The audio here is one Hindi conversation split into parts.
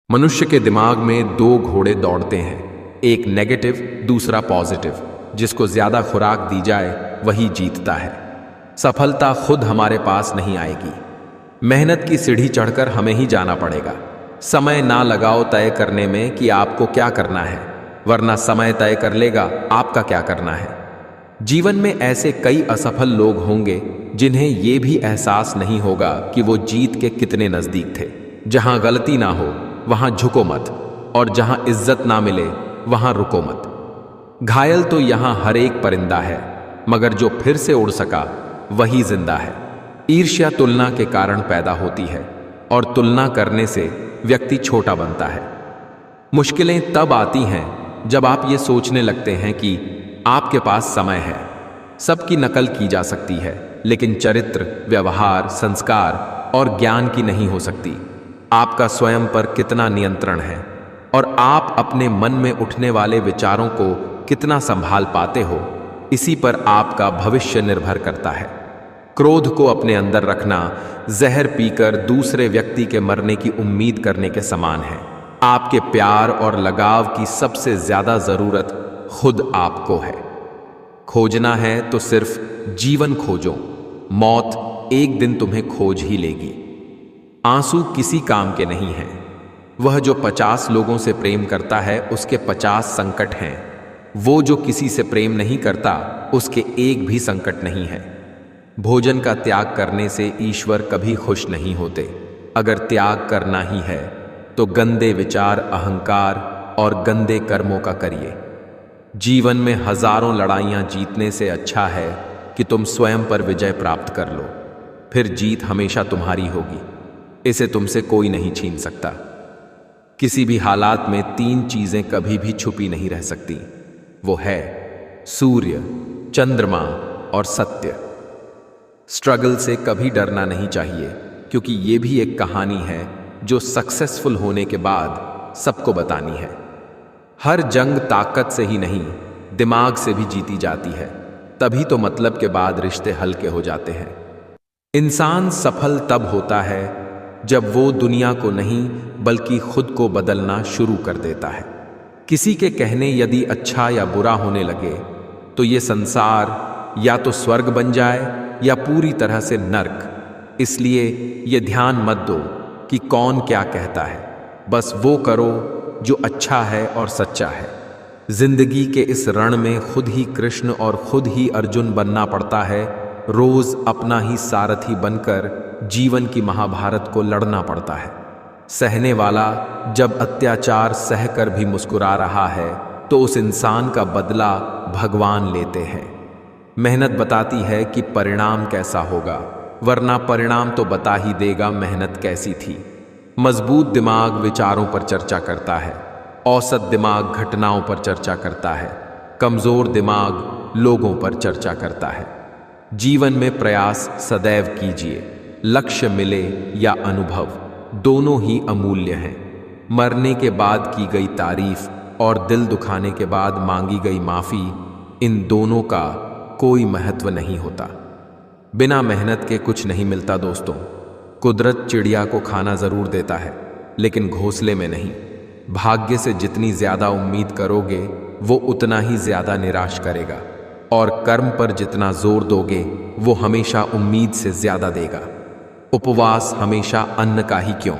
मनुष्य के दिमाग में दो घोड़े दौड़ते हैं, एक नेगेटिव, दूसरा पॉजिटिव। जिसको ज्यादा खुराक दी जाए वही जीतता है। सफलता खुद हमारे पास नहीं आएगी, मेहनत की सीढ़ी चढ़कर हमें ही जाना पड़ेगा। समय ना लगाओ तय करने में कि आपको क्या करना है, वरना समय तय कर लेगा आपका क्या करना है। जीवन में ऐसे कई असफल लोग होंगे जिन्हें यह भी एहसास नहीं होगा कि वो जीत के कितने नजदीक थे। जहां गलती ना हो वहां झुको मत, और जहां इज्जत ना मिले वहां रुको मत। घायल तो यहां हर एक परिंदा है, मगर जो फिर से उड़ सका वही जिंदा है। ईर्ष्या तुलना के कारण पैदा होती है, और तुलना करने से व्यक्ति छोटा बनता है। मुश्किलें तब आती हैं जब आप ये सोचने लगते हैं कि आपके पास समय है। सबकी नकल की जा सकती है, लेकिन चरित्र, व्यवहार, संस्कार और ज्ञान की नहीं हो सकती। आपका स्वयं पर कितना नियंत्रण है, और आप अपने मन में उठने वाले विचारों को कितना संभाल पाते हो, इसी पर आपका भविष्य निर्भर करता है। क्रोध को अपने अंदर रखना जहर पीकर दूसरे व्यक्ति के मरने की उम्मीद करने के समान है। आपके प्यार और लगाव की सबसे ज्यादा जरूरत खुद आपको है। खोजना है तो सिर्फ जीवन खोजो, मौत एक दिन तुम्हें खोज ही लेगी। आंसू किसी काम के नहीं हैं। वह जो 50 लोगों से प्रेम करता है उसके 50 संकट हैं। वो जो किसी से प्रेम नहीं करता उसके एक भी संकट नहीं है। भोजन का त्याग करने से ईश्वर कभी खुश नहीं होते। अगर त्याग करना ही है तो गंदे विचार, अहंकार और गंदे कर्मों का करिए। जीवन में हजारों लड़ाइयां जीतने से अच्छा है कि तुम स्वयं पर विजय प्राप्त कर लो, फिर जीत हमेशा तुम्हारी होगी। इसे तुमसे कोई नहीं छीन सकता। किसी भी हालात में 3 चीजें कभी भी छुपी नहीं रह सकती, वो है सूर्य, चंद्रमा और सत्य। स्ट्रगल से कभी डरना नहीं चाहिए, क्योंकि ये भी एक कहानी है जो सक्सेसफुल होने के बाद सबको बतानी है। हर जंग ताकत से ही नहीं, दिमाग से भी जीती जाती है। तभी तो मतलब के बाद रिश्ते हल्के हो जाते हैं। इंसान सफल तब होता है जब वो दुनिया को नहीं बल्कि खुद को बदलना शुरू कर देता है। किसी के कहने यदि अच्छा या बुरा होने लगे तो ये संसार या तो स्वर्ग बन जाए या पूरी तरह से नर्क। इसलिए ये ध्यान मत दो कि कौन क्या कहता है, बस वो करो जो अच्छा है और सच्चा है। जिंदगी के इस रण में खुद ही कृष्ण और खुद ही अर्जुन बनना पड़ता है। रोज अपना ही सारथी बनकर जीवन की महाभारत को लड़ना पड़ता है। सहने वाला जब अत्याचार सहकर भी मुस्कुरा रहा है तो उस इंसान का बदला भगवान लेते हैं। मेहनत बताती है कि परिणाम कैसा होगा, वरना परिणाम तो बता ही देगा मेहनत कैसी थी। मजबूत दिमाग विचारों पर चर्चा करता है, औसत दिमाग घटनाओं पर चर्चा करता है, कमजोर दिमाग लोगों पर चर्चा करता है। जीवन में प्रयास सदैव कीजिए। लक्ष्य मिले या अनुभव, दोनों ही अमूल्य हैं। मरने के बाद की गई तारीफ और दिल दुखाने के बाद मांगी गई माफी, इन दोनों का कोई महत्व नहीं होता। बिना मेहनत के कुछ नहीं मिलता दोस्तों। कुदरत चिड़िया को खाना जरूर देता है, लेकिन घोंसले में नहीं। भाग्य से जितनी ज्यादा उम्मीद करोगे वो उतना ही ज्यादा निराश करेगा, और कर्म पर जितना जोर दोगे वो हमेशा उम्मीद से ज्यादा देगा। उपवास हमेशा अन्न का ही क्यों,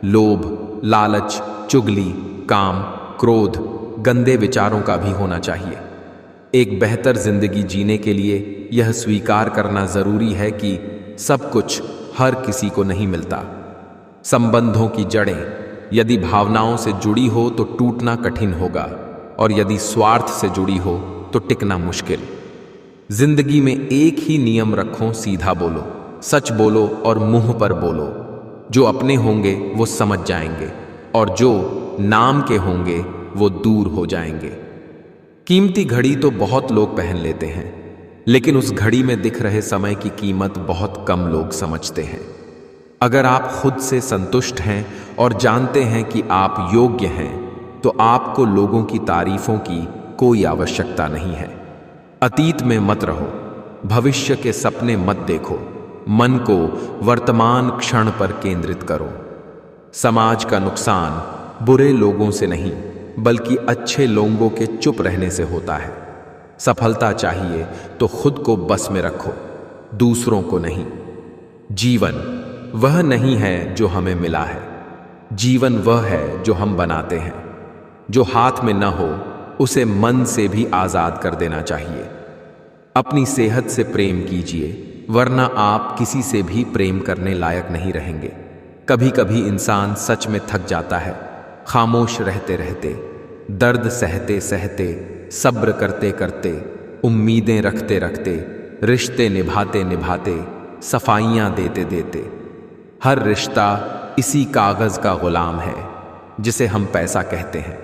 लोभ, लालच, चुगली, काम, क्रोध, गंदे विचारों का भी होना चाहिए। एक बेहतर जिंदगी जीने के लिए यह स्वीकार करना जरूरी है कि सब कुछ हर किसी को नहीं मिलता। संबंधों की जड़ें यदि भावनाओं से जुड़ी हो तो टूटना कठिन होगा, और यदि स्वार्थ से जुड़ी हो तो टिकना मुश्किल। जिंदगी में एक ही नियम रखो, सीधा बोलो, सच बोलो और मुंह पर बोलो। जो अपने होंगे वो समझ जाएंगे, और जो नाम के होंगे वो दूर हो जाएंगे। कीमती घड़ी तो बहुत लोग पहन लेते हैं, लेकिन उस घड़ी में दिख रहे समय की कीमत बहुत कम लोग समझते हैं। अगर आप खुद से संतुष्ट हैं और जानते हैं कि आप योग्य हैं, तो आपको लोगों की तारीफों की कोई आवश्यकता नहीं है। अतीत में मत रहो, भविष्य के सपने मत देखो। मन को वर्तमान क्षण पर केंद्रित करो। समाज का नुकसान बुरे लोगों से नहीं बल्कि अच्छे लोगों के चुप रहने से होता है। सफलता चाहिए तो खुद को बस में रखो, दूसरों को नहीं। जीवन वह नहीं है जो हमें मिला है, जीवन वह है जो हम बनाते हैं। जो हाथ में न हो उसे मन से भी आजाद कर देना चाहिए। अपनी सेहत से प्रेम कीजिए, वरना आप किसी से भी प्रेम करने लायक नहीं रहेंगे। कभी कभी इंसान सच में थक जाता है, खामोश रहते रहते, दर्द सहते सहते, सब्र करते करते, उम्मीदें रखते रखते, रिश्ते निभाते निभाते, सफाइयां देते देते। हर रिश्ता इसी कागज का गुलाम है जिसे हम पैसा कहते हैं।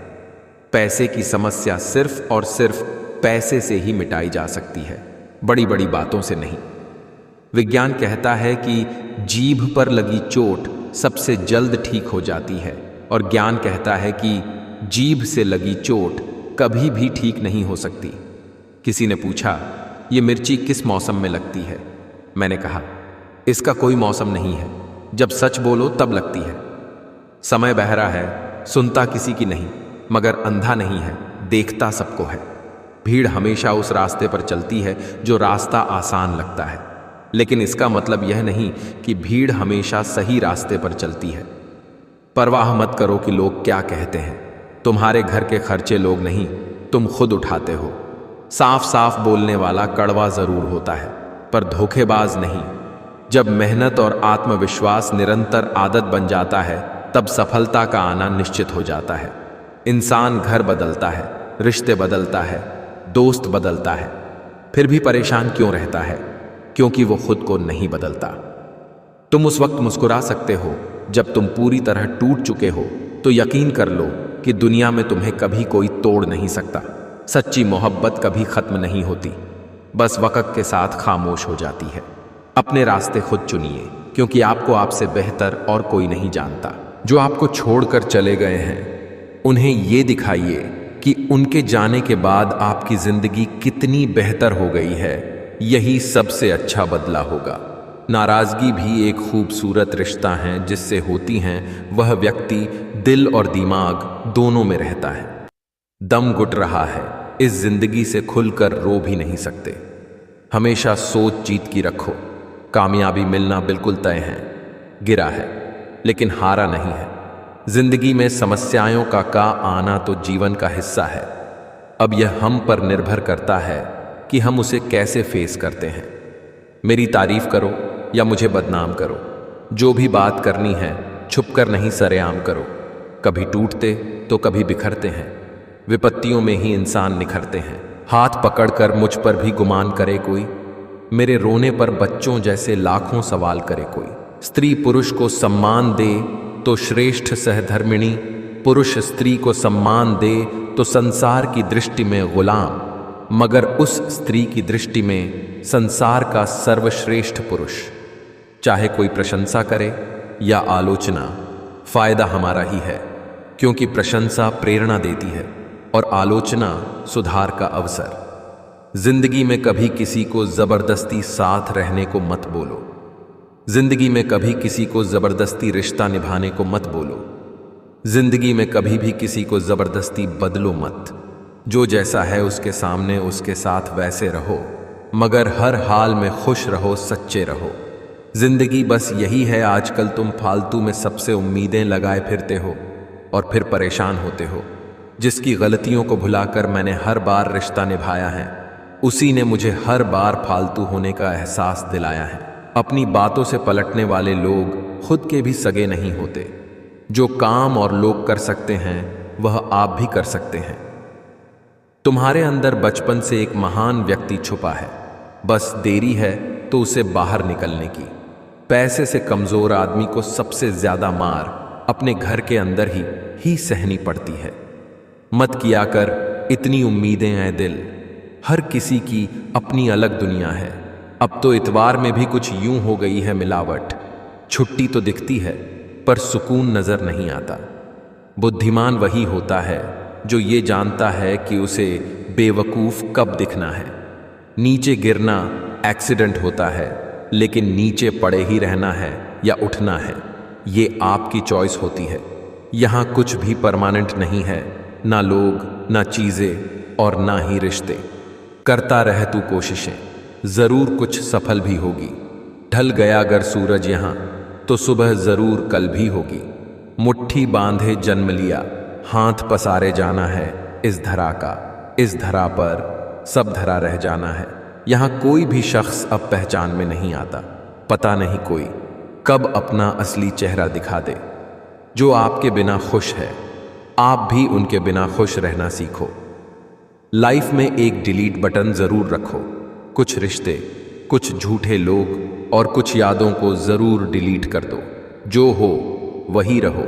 पैसे की समस्या सिर्फ और सिर्फ पैसे से ही मिटाई जा सकती है, बड़ी बड़ी बातों से नहीं। विज्ञान कहता है कि जीभ पर लगी चोट सबसे जल्द ठीक हो जाती है, और ज्ञान कहता है कि जीभ से लगी चोट कभी भी ठीक नहीं हो सकती। किसी ने पूछा, ये मिर्ची किस मौसम में लगती है? मैंने कहा, इसका कोई मौसम नहीं है, जब सच बोलो तब लगती है। समय बहरा है, सुनता किसी की नहीं, मगर अंधा नहीं है, देखता सबको है। भीड़ हमेशा उस रास्ते पर चलती है जो रास्ता आसान लगता है, लेकिन इसका मतलब यह नहीं कि भीड़ हमेशा सही रास्ते पर चलती है। परवाह मत करो कि लोग क्या कहते हैं, तुम्हारे घर के खर्चे लोग नहीं, तुम खुद उठाते हो। साफ साफ बोलने वाला कड़वा जरूर होता है, पर धोखेबाज नहीं। जब मेहनत और आत्मविश्वास निरंतर आदत बन जाता है, तब सफलता का आना निश्चित हो जाता है। इंसान घर बदलता है, रिश्ते बदलता है, दोस्त बदलता है, फिर भी परेशान क्यों रहता है? क्योंकि वो खुद को नहीं बदलता। तुम उस वक्त मुस्कुरा सकते हो जब तुम पूरी तरह टूट चुके हो, तो यकीन कर लो कि दुनिया में तुम्हें कभी कोई तोड़ नहीं सकता। सच्ची मोहब्बत कभी खत्म नहीं होती, बस वक्त के साथ खामोश हो जाती है। अपने रास्ते खुद चुनिए, क्योंकि आपको आपसे बेहतर और कोई नहीं जानता। जो आपको छोड़कर चले गए हैं, उन्हें ये दिखाइए कि उनके जाने के बाद आपकी जिंदगी कितनी बेहतर हो गई है। यही सबसे अच्छा बदला होगा। नाराजगी भी एक खूबसूरत रिश्ता है, जिससे होती हैं वह व्यक्ति दिल और दिमाग दोनों में रहता है। दम घुट रहा है, इस जिंदगी से खुलकर रो भी नहीं सकते। हमेशा सोच जीत की रखो। कामयाबी मिलना बिल्कुल तय है। गिरा है लेकिन हारा नहीं है। जिंदगी में समस्याओं का आना तो जीवन का हिस्सा है। अब यह हम पर निर्भर करता है कि हम उसे कैसे फेस करते हैं। मेरी तारीफ करो या मुझे बदनाम करो, जो भी बात करनी है छुपकर नहीं सरेआम करो। कभी टूटते तो कभी बिखरते हैं, विपत्तियों में ही इंसान निखरते हैं। हाथ पकड़कर मुझ पर भी गुमान करे कोई, मेरे रोने पर बच्चों जैसे लाखों सवाल करे कोई। स्त्री पुरुष को सम्मान दे तो श्रेष्ठ सहधर्मिणी, पुरुष स्त्री को सम्मान दे तो संसार की दृष्टि में गुलाम, मगर उस स्त्री की दृष्टि में संसार का सर्वश्रेष्ठ पुरुष। चाहे कोई प्रशंसा करे या आलोचना, फायदा हमारा ही है, क्योंकि प्रशंसा प्रेरणा देती है और आलोचना सुधार का अवसर। जिंदगी में कभी किसी को जबरदस्ती साथ रहने को मत बोलो। जिंदगी में कभी किसी को जबरदस्ती रिश्ता निभाने को मत बोलो। जिंदगी में कभी भी किसी को जबरदस्ती बदलो मत। जो जैसा है उसके सामने उसके साथ वैसे रहो, मगर हर हाल में खुश रहो, सच्चे रहो। जिंदगी बस यही है। आजकल तुम फालतू में सबसे उम्मीदें लगाए फिरते हो और फिर परेशान होते हो। जिसकी गलतियों को भुलाकर मैंने हर बार रिश्ता निभाया है, उसी ने मुझे हर बार फालतू होने का एहसास दिलाया है। अपनी बातों से पलटने वाले लोग खुद के भी सगे नहीं होते। जो काम और लोग कर सकते हैं वह आप भी कर सकते हैं। तुम्हारे अंदर बचपन से एक महान व्यक्ति छुपा है, बस देरी है तो उसे बाहर निकलने की। पैसे से कमजोर आदमी को सबसे ज्यादा मार अपने घर के अंदर ही सहनी पड़ती है। मत किया कर इतनी उम्मीदें ऐ दिल, हर किसी की अपनी अलग दुनिया है। अब तो इतवार में भी कुछ यूं हो गई है मिलावट। छुट्टी तो दिखती है पर सुकून नजर नहीं आता। बुद्धिमान वही होता है जो ये जानता है कि उसे बेवकूफ कब दिखना है। नीचे गिरना एक्सीडेंट होता है, लेकिन नीचे पड़े ही रहना है या उठना है, ये आपकी चॉइस होती है। यहाँ कुछ भी परमानेंट नहीं है, ना लोग, ना चीजें और ना ही रिश्ते। करता रह तू कोशिशें, जरूर कुछ सफल भी होगी। ढल गया अगर सूरज यहाँ, तो सुबह जरूर कल भी होगी। मुट्ठी बांधे जन्म लिया, हाथ पसारे जाना है इस धरा का। इस धरा पर सब धरा रह जाना है। यहाँ कोई भी शख्स अब पहचान में नहीं आता। पता नहीं कोई कब अपना असली चेहरा दिखा दे। जो आपके बिना खुश है, आप भी उनके बिना खुश रहना सीखो। लाइफ में एक डिलीट बटन जरूर रखो। कुछ रिश्ते, कुछ झूठे लोग और कुछ यादों को जरूर डिलीट कर दो। जो हो वही रहो,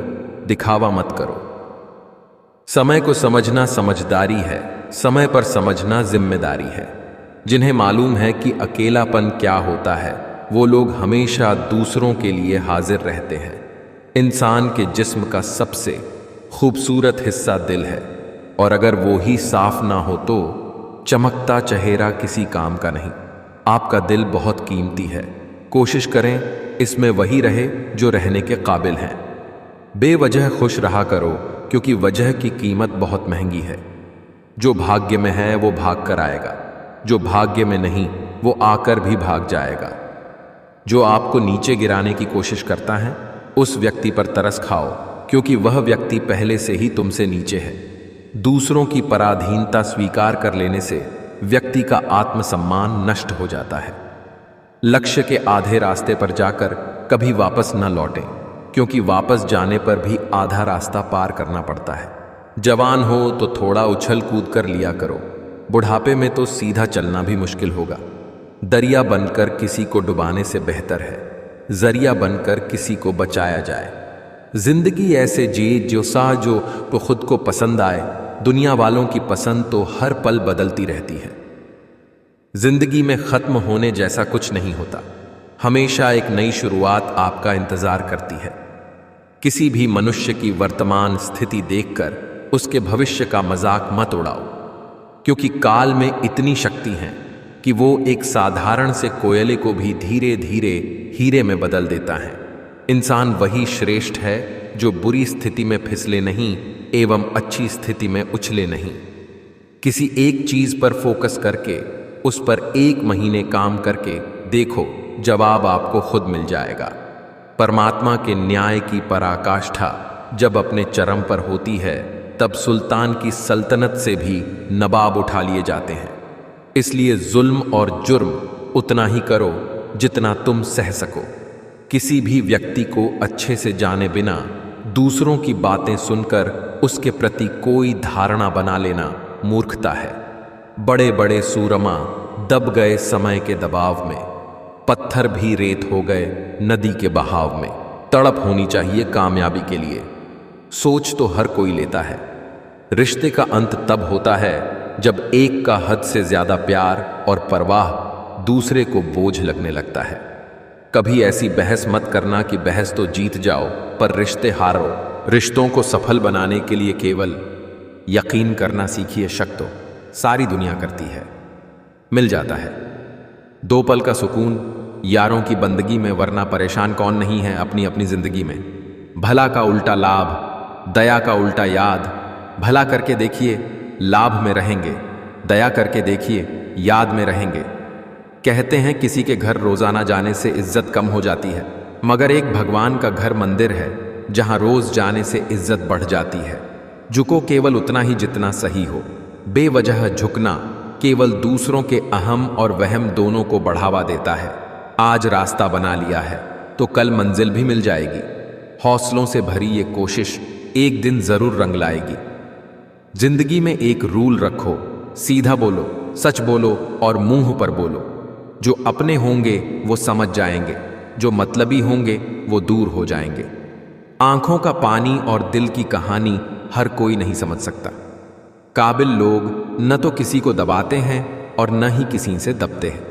दिखावा मत करो। समय को समझना समझदारी है, समय पर समझना जिम्मेदारी है। जिन्हें मालूम है कि अकेलापन क्या होता है, वो लोग हमेशा दूसरों के लिए हाजिर रहते हैं। इंसान के जिस्म का सबसे खूबसूरत हिस्सा दिल है, और अगर वो ही साफ ना हो तो चमकता चेहरा किसी काम का नहीं। आपका दिल बहुत कीमती है, कोशिश करें इसमें वही रहे जो रहने के काबिल हैं। बेवजह खुश रहा करो, क्योंकि वजह की कीमत बहुत महंगी है। जो भाग्य में है वो भाग कर आएगा, जो भाग्य में नहीं वो आकर भी भाग जाएगा। जो आपको नीचे गिराने की कोशिश करता है, उस व्यक्ति पर तरस खाओ, क्योंकि वह व्यक्ति पहले से ही तुमसे नीचे है। दूसरों की पराधीनता स्वीकार कर लेने से व्यक्ति का आत्मसम्मान नष्ट हो जाता है। लक्ष्य के आधे रास्ते पर जाकर कभी वापस न लौटें, क्योंकि वापस जाने पर भी आधा रास्ता पार करना पड़ता है। जवान हो तो थोड़ा उछल कूद कर लिया करो, बुढ़ापे में तो सीधा चलना भी मुश्किल होगा। दरिया बनकर किसी को डुबाने से बेहतर है जरिया बनकर किसी को बचाया जाए। जिंदगी ऐसे जी जो को खुद को पसंद आए। दुनिया वालों की पसंद तो हर पल बदलती रहती है। जिंदगी में खत्म होने जैसा कुछ नहीं होता, हमेशा एक नई शुरुआत आपका इंतजार करती है। किसी भी मनुष्य की वर्तमान स्थिति देखकर उसके भविष्य का मजाक मत उड़ाओ, क्योंकि काल में इतनी शक्ति है कि वो एक साधारण से कोयले को भी धीरे धीरे हीरे में बदल देता है। इंसान वही श्रेष्ठ है जो बुरी स्थिति में फिसले नहीं एवं अच्छी स्थिति में उछले नहीं। किसी एक चीज पर फोकस करके उस पर 1 महीने काम करके देखो, जवाब आपको खुद मिल जाएगा। परमात्मा के न्याय की पराकाष्ठा जब अपने चरम पर होती है, तब सुल्तान की सल्तनत से भी नवाब उठा लिए जाते हैं। इसलिए जुल्म और जुर्म उतना ही करो जितना तुम सह सको। किसी भी व्यक्ति को अच्छे से जाने बिना दूसरों की बातें सुनकर उसके प्रति कोई धारणा बना लेना मूर्खता है। बड़े बड़े सूरमा दब गए समय के दबाव में, पत्थर भी रेत हो गए नदी के बहाव में। तड़प होनी चाहिए कामयाबी के लिए, सोच तो हर कोई लेता है। रिश्ते का अंत तब होता है जब एक का हद से ज्यादा प्यार और परवाह दूसरे को बोझ लगने लगता है। कभी ऐसी बहस मत करना कि बहस तो जीत जाओ पर रिश्ते हारो। रिश्तों को सफल बनाने के लिए केवल यकीन करना सीखिए। शक तो सारी दुनिया करती है, मिल जाता है 2 पल का सुकून यारों की बंदगी में, वरना परेशान कौन नहीं है अपनी अपनी जिंदगी में। भला का उल्टा लाभ, दया का उल्टा याद। भला करके देखिए लाभ में रहेंगे, दया करके देखिए याद में रहेंगे। कहते हैं किसी के घर रोजाना जाने से इज्जत कम हो जाती है, मगर एक भगवान का घर मंदिर है जहां रोज जाने से इज्जत बढ़ जाती है। झुको केवल उतना ही जितना सही हो। बेवजह झुकना केवल दूसरों के अहम और वहम दोनों को बढ़ावा देता है। आज रास्ता बना लिया है तो कल मंजिल भी मिल जाएगी। हौसलों से भरी ये कोशिश एक दिन जरूर रंग लाएगी। जिंदगी में एक रूल रखो, सीधा बोलो, सच बोलो और मुंह पर बोलो। जो अपने होंगे वो समझ जाएंगे, जो मतलबी होंगे वो दूर हो जाएंगे। आंखों का पानी और दिल की कहानी हर कोई नहीं समझ सकता। काबिल लोग न तो किसी को दबाते हैं और न ही किसी से दबते हैं।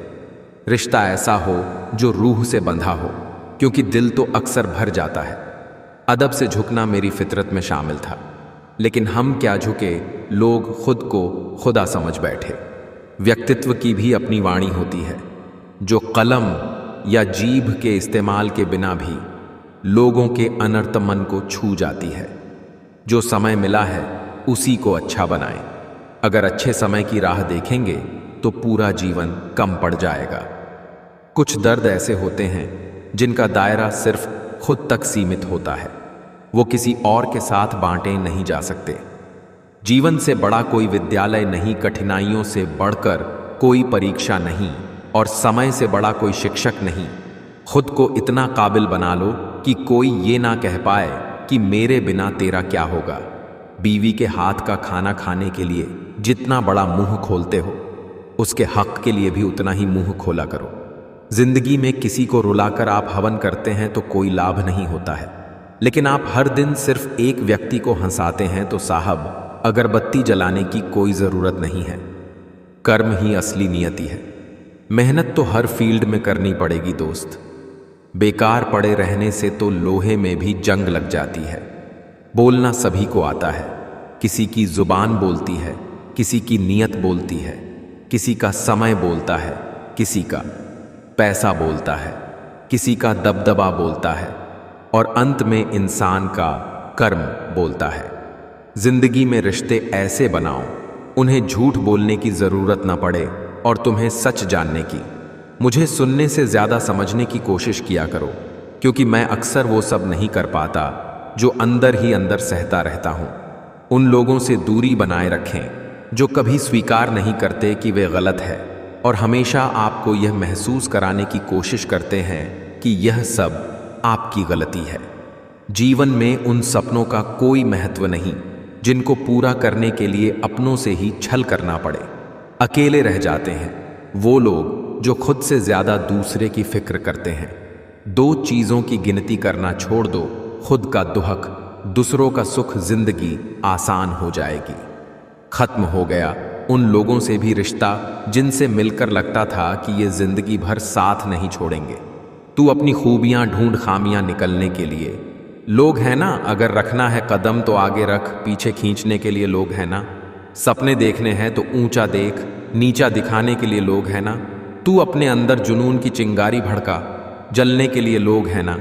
रिश्ता ऐसा हो जो रूह से बंधा हो, क्योंकि दिल तो अक्सर भर जाता है। अदब से झुकना मेरी फितरत में शामिल था, लेकिन हम क्या झुके, लोग खुद को खुदा समझ बैठे। व्यक्तित्व की भी अपनी वाणी होती है, जो कलम या जीभ के इस्तेमाल के बिना भी लोगों के अनर्थ मन को छू जाती है। जो समय मिला है उसी को अच्छा बनाएं। अगर अच्छे समय की राह देखेंगे तो पूरा जीवन कम पड़ जाएगा। कुछ दर्द ऐसे होते हैं जिनका दायरा सिर्फ खुद तक सीमित होता है, वो किसी और के साथ बांटे नहीं जा सकते। जीवन से बड़ा कोई विद्यालय नहीं, कठिनाइयों से बढ़कर कोई परीक्षा नहीं, और समय से बड़ा कोई शिक्षक नहीं। खुद को इतना काबिल बना लो कि कोई ये ना कह पाए कि मेरे बिना तेरा क्या होगा। बीवी के हाथ का खाना खाने के लिए जितना बड़ा मुंह खोलते हो, उसके हक के लिए भी उतना ही मुंह खोला करो। जिंदगी में किसी को रुलाकर आप हवन करते हैं तो कोई लाभ नहीं होता है, लेकिन आप हर दिन सिर्फ एक व्यक्ति को हंसाते हैं तो साहब अगरबत्ती जलाने की कोई ज़रूरत नहीं है। कर्म ही असली नियति है। मेहनत तो हर फील्ड में करनी पड़ेगी दोस्त। बेकार पड़े रहने से तो लोहे में भी जंग लग जाती है। बोलना सभी को आता है, किसी की जुबान बोलती है, किसी की नीयत बोलती है, किसी का समय बोलता है, किसी का पैसा बोलता है, किसी का दबदबा बोलता है, और अंत में इंसान का कर्म बोलता है। जिंदगी में रिश्ते ऐसे बनाओ उन्हें झूठ बोलने की जरूरत न पड़े और तुम्हें सच जानने की। मुझे सुनने से ज्यादा समझने की कोशिश किया करो, क्योंकि मैं अक्सर वो सब नहीं कर पाता जो अंदर ही अंदर सहता रहता हूं। उन लोगों से दूरी बनाए रखें जो कभी स्वीकार नहीं करते कि वे गलत है और हमेशा आपको यह महसूस कराने की कोशिश करते हैं कि यह सब आपकी गलती है। जीवन में उन सपनों का कोई महत्व नहीं जिनको पूरा करने के लिए अपनों से ही छल करना पड़े। अकेले रह जाते हैं वो लोग जो खुद से ज्यादा दूसरे की फिक्र करते हैं। दो चीजों की गिनती करना छोड़ दो, खुद का दुहक, दूसरों का सुख, जिंदगी आसान हो जाएगी। खत्म हो गया उन लोगों से भी रिश्ता जिनसे मिलकर लगता था कि ये जिंदगी भर साथ नहीं छोड़ेंगे। तू अपनी खूबियां ढूंढ, खामियां निकलने के लिए लोग हैं ना। अगर रखना है कदम तो आगे रख, पीछे खींचने के लिए लोग हैं ना। सपने देखने हैं तो ऊंचा देख, नीचा दिखाने के लिए लोग हैं ना। तू अपने अंदर जुनून की चिंगारी भड़का, जलने के लिए लोग हैं ना।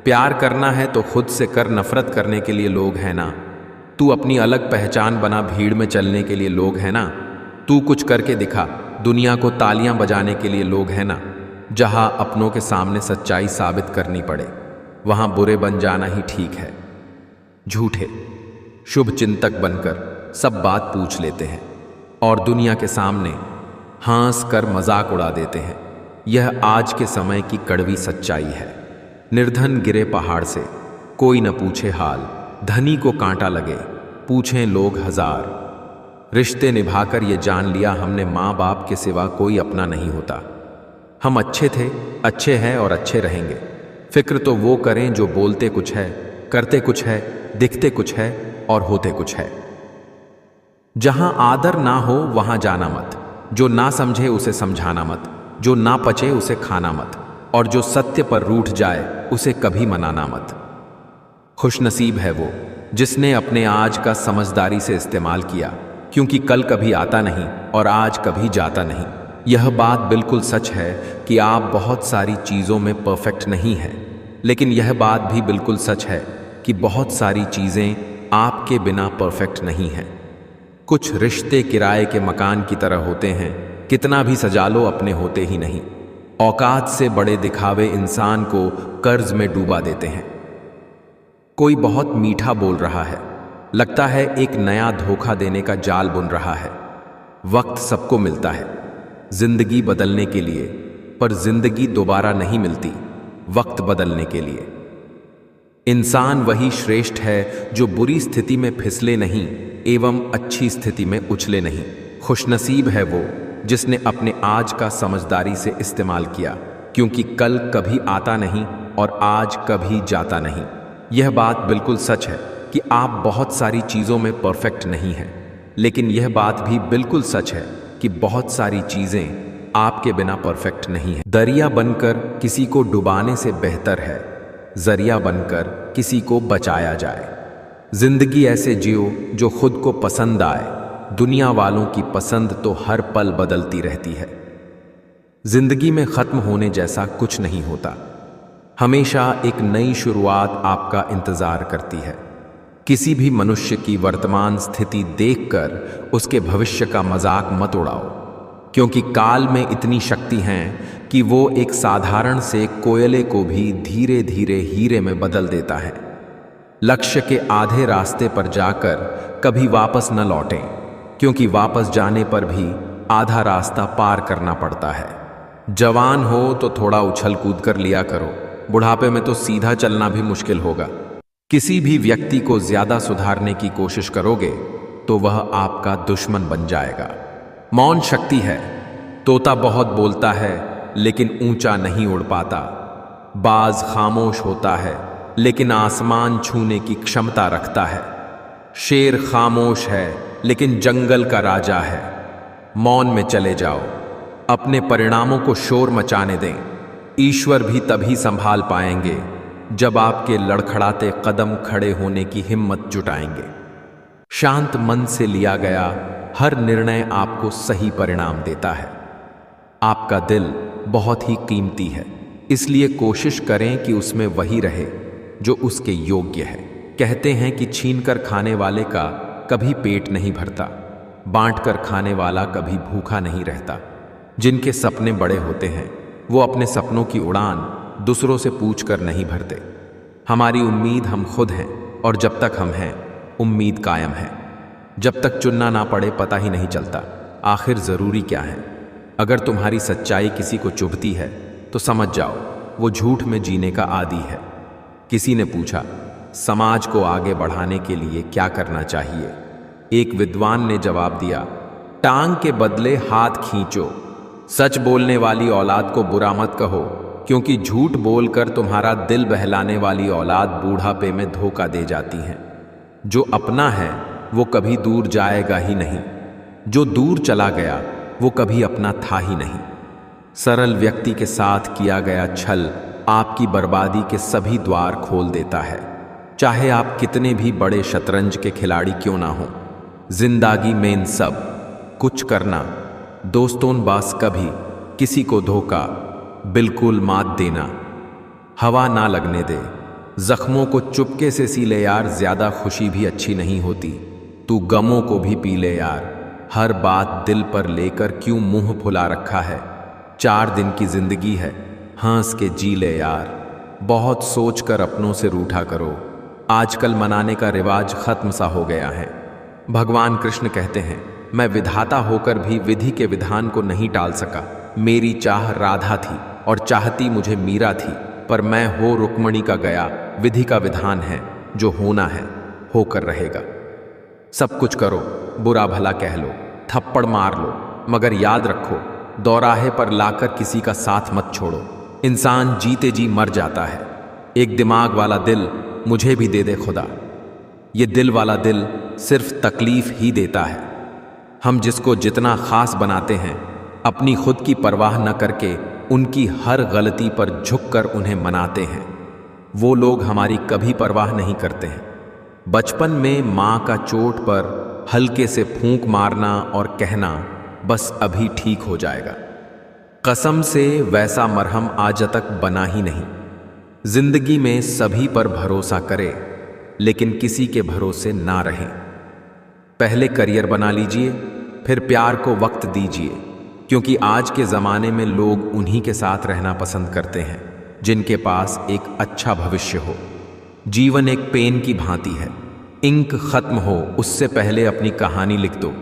प्यार करना है तो खुद से कर, नफरत करने के लिए लोग हैं ना। तू अपनी अलग पहचान बना, भीड़ में चलने के लिए लोग हैं ना। तू कुछ करके दिखा, दुनिया को तालियां बजाने के लिए लोग हैं ना। जहां अपनों के सामने सच्चाई साबित करनी पड़े वहां बुरे बन जाना ही ठीक है। झूठे शुभ चिंतक बनकर सब बात पूछ लेते हैं और दुनिया के सामने हंस कर मजाक उड़ा देते हैं। यह आज के समय की कड़वी सच्चाई है। निर्धन गिरे पहाड़ से, कोई न पूछे हाल। धनी को कांटा लगे, पूछें लोग हजार। रिश्ते निभाकर ये जान लिया हमने, माँ बाप के सिवा कोई अपना नहीं होता। हम अच्छे थे, अच्छे हैं और अच्छे रहेंगे। फिक्र तो वो करें जो बोलते कुछ है, करते कुछ है, दिखते कुछ है और होते कुछ है। जहां आदर ना हो वहां जाना मत। जो ना समझे उसे समझाना मत, जो ना पचे उसे खाना मत, और जो सत्य पर रूठ जाए उसे कभी मनाना मत। खुशनसीब है वो जिसने अपने आज का समझदारी से इस्तेमाल किया, क्योंकि कल कभी आता नहीं और आज कभी जाता नहीं। यह बात बिल्कुल सच है कि आप बहुत सारी चीज़ों में परफेक्ट नहीं हैं, लेकिन यह बात भी बिल्कुल सच है कि बहुत सारी चीज़ें आपके बिना परफेक्ट नहीं हैं। कुछ रिश्ते किराए के मकान की तरह होते हैं, कितना भी सजा लो अपने होते ही नहीं। औकात से बड़े दिखावे इंसान को कर्ज में डूबा देते हैं। कोई बहुत मीठा बोल रहा है, लगता है एक नया धोखा देने का जाल बुन रहा है। वक्त सबको मिलता है जिंदगी बदलने के लिए, पर जिंदगी दोबारा नहीं मिलती वक्त बदलने के लिए। इंसान वही श्रेष्ठ है जो बुरी स्थिति में फिसले नहीं एवं अच्छी स्थिति में उछले नहीं। खुशनसीब है वो जिसने अपने आज का समझदारी से इस्तेमाल किया, क्योंकि कल कभी आता नहीं और आज कभी जाता नहीं। यह बात बिल्कुल सच है कि आप बहुत सारी चीज़ों में परफेक्ट नहीं हैं, लेकिन यह बात भी बिल्कुल सच है कि बहुत सारी चीज़ें आपके बिना परफेक्ट नहीं है। दरिया बनकर किसी को डुबाने से बेहतर है जरिया बनकर किसी को बचाया जाए। जिंदगी ऐसे जियो जो खुद को पसंद आए। दुनिया वालों की पसंद तो हर पल बदलती रहती है। जिंदगी में खत्म होने जैसा कुछ नहीं होता, हमेशा एक नई शुरुआत आपका इंतजार करती है। किसी भी मनुष्य की वर्तमान स्थिति देखकर उसके भविष्य का मजाक मत उड़ाओ, क्योंकि काल में इतनी शक्ति है कि वो एक साधारण से कोयले को भी धीरे धीरे हीरे में बदल देता है। लक्ष्य के आधे रास्ते पर जाकर कभी वापस न लौटें, क्योंकि वापस जाने पर भी आधा रास्ता पार करना पड़ता है। जवान हो तो थोड़ा उछल कूद कर लिया करो, बुढ़ापे में तो सीधा चलना भी मुश्किल होगा। किसी भी व्यक्ति को ज्यादा सुधारने की कोशिश करोगे तो वह आपका दुश्मन बन जाएगा। मौन शक्ति है। तोता बहुत बोलता है लेकिन ऊंचा नहीं उड़ पाता। बाज खामोश होता है लेकिन आसमान छूने की क्षमता रखता है। शेर खामोश है लेकिन जंगल का राजा है। मौन में चले जाओ, अपने परिणामों को शोर मचाने दें। ईश्वर भी तभी संभाल पाएंगे जब आपके लड़खड़ाते कदम खड़े होने की हिम्मत जुटाएंगे। शांत मन से लिया गया हर निर्णय आपको सही परिणाम देता है। आपका दिल बहुत ही कीमती है, इसलिए कोशिश करें कि उसमें वही रहे जो उसके योग्य है। कहते हैं कि छीन कर खाने वाले का कभी पेट नहीं भरता, बांट कर खाने वाला कभी भूखा नहीं रहता। जिनके सपने बड़े होते हैं वो अपने सपनों की उड़ान दूसरों से पूछ कर नहीं भरते। हमारी उम्मीद हम खुद हैं, और जब तक हम हैं उम्मीद कायम है। जब तक चुनना ना पड़े पता ही नहीं चलता आखिर ज़रूरी क्या है। अगर तुम्हारी सच्चाई किसी को चुभती है तो समझ जाओ वो झूठ में जीने का आदी है। किसी ने पूछा, समाज को आगे बढ़ाने के लिए क्या करना चाहिए? एक विद्वान ने जवाब दिया, टांग के बदले हाथ खींचो। सच बोलने वाली औलाद को बुरा मत कहो, क्योंकि झूठ बोलकर तुम्हारा दिल बहलाने वाली औलाद बूढ़ापे में धोखा दे जाती है। जो अपना है वो कभी दूर जाएगा ही नहीं, जो दूर चला गया वो कभी अपना था ही नहीं। सरल व्यक्ति के साथ किया गया छल आपकी बर्बादी के सभी द्वार खोल देता है, चाहे आप कितने भी बड़े शतरंज के खिलाड़ी क्यों ना हो। जिंदगी में इन सब कुछ करना, दोस्तों बास कभी किसी को धोखा बिल्कुल मात देना, हवा ना लगने दे, जख्मों को चुपके से सी ले यार, ज्यादा खुशी भी अच्छी नहीं होती, तू गमों को भी पी ले यार, हर बात दिल पर लेकर क्यों मुंह फुला रखा है, 4 दिन की जिंदगी है हंस के जी ले यार, बहुत सोच कर अपनों से रूठा करो, आजकल मनाने का रिवाज खत्म सा हो गया है। भगवान कृष्ण कहते हैं, मैं विधाता होकर भी विधि के विधान को नहीं टाल सका। मेरी चाह राधा थी और चाहती मुझे मीरा थी, पर मैं हो रुक्मणी का गया, विधि का विधान है, जो होना है होकर रहेगा। सब कुछ करो, बुरा भला कह लो, थप्पड़ मार लो, मगर याद रखो दौराहे पर लाकर किसी का साथ मत छोड़ो। इंसान जीते जी मर जाता है। एक दिमाग वाला दिल मुझे भी दे दे खुदा। ये दिल वाला दिल सिर्फ तकलीफ ही देता है। हम जिसको जितना खास बनाते हैं, अपनी खुद की परवाह न करके उनकी हर गलती पर झुककर उन्हें मनाते हैं, वो लोग हमारी कभी परवाह नहीं करते हैं। बचपन में माँ का चोट पर हल्के से फूंक मारना और कहना बस अभी ठीक हो जाएगा, कसम से वैसा मरहम आज तक बना ही नहीं। जिंदगी में सभी पर भरोसा करें, लेकिन किसी के भरोसे ना रहें। पहले करियर बना लीजिए, फिर प्यार को वक्त दीजिए, क्योंकि आज के ज़माने में लोग उन्हीं के साथ रहना पसंद करते हैं जिनके पास एक अच्छा भविष्य हो। जीवन एक पेन की भांति है, इंक खत्म हो उससे पहले अपनी कहानी लिख दो।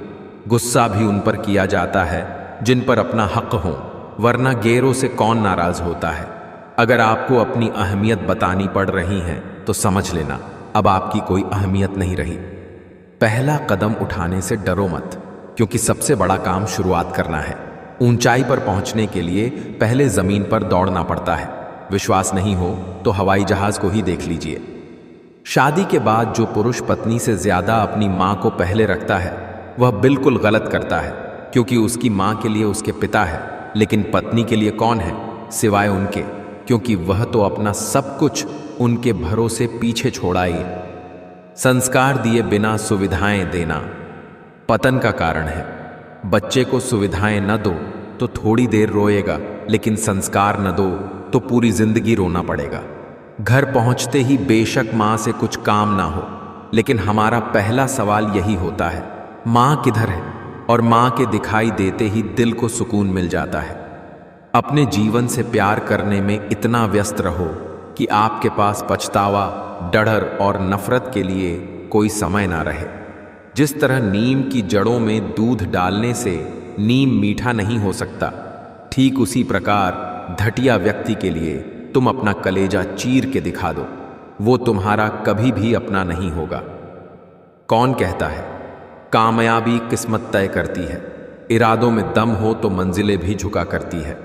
गुस्सा भी उन पर किया जाता है जिन पर अपना हक हो, वरना गैरों से कौन नाराज होता है। अगर आपको अपनी अहमियत बतानी पड़ रही है तो समझ लेना अब आपकी कोई अहमियत नहीं रही। पहला कदम उठाने से डरो मत, क्योंकि सबसे बड़ा काम शुरुआत करना है। ऊंचाई पर पहुंचने के लिए पहले जमीन पर दौड़ना पड़ता है। विश्वास नहीं हो तो हवाई जहाज को ही देख लीजिए। शादी के बाद जो पुरुष पत्नी से ज्यादा अपनी माँ को पहले रखता है वह बिल्कुल गलत करता है, क्योंकि उसकी माँ के लिए उसके पिता है, लेकिन पत्नी के लिए कौन है सिवाय उनके, क्योंकि वह तो अपना सब कुछ उनके भरोसे पीछे छोड़ाई। संस्कार दिए बिना सुविधाएं देना पतन का कारण है। बच्चे को सुविधाएं न दो तो थोड़ी देर रोएगा, लेकिन संस्कार न दो तो पूरी जिंदगी रोना पड़ेगा। घर पहुंचते ही बेशक माँ से कुछ काम ना हो, लेकिन हमारा पहला सवाल यही होता है, माँ किधर है? और माँ के दिखाई देते ही दिल को सुकून मिल जाता है। अपने जीवन से प्यार करने में इतना व्यस्त रहो कि आपके पास पछतावा, डर और नफरत के लिए कोई समय ना रहे। जिस तरह नीम की जड़ों में दूध डालने से नीम मीठा नहीं हो सकता, ठीक उसी प्रकार घटिया व्यक्ति के लिए तुम अपना कलेजा चीर के दिखा दो, वो तुम्हारा कभी भी अपना नहीं होगा। कौन कहता है कामयाबी किस्मत तय करती है? इरादों में दम हो तो मंजिलें भी झुका करती है।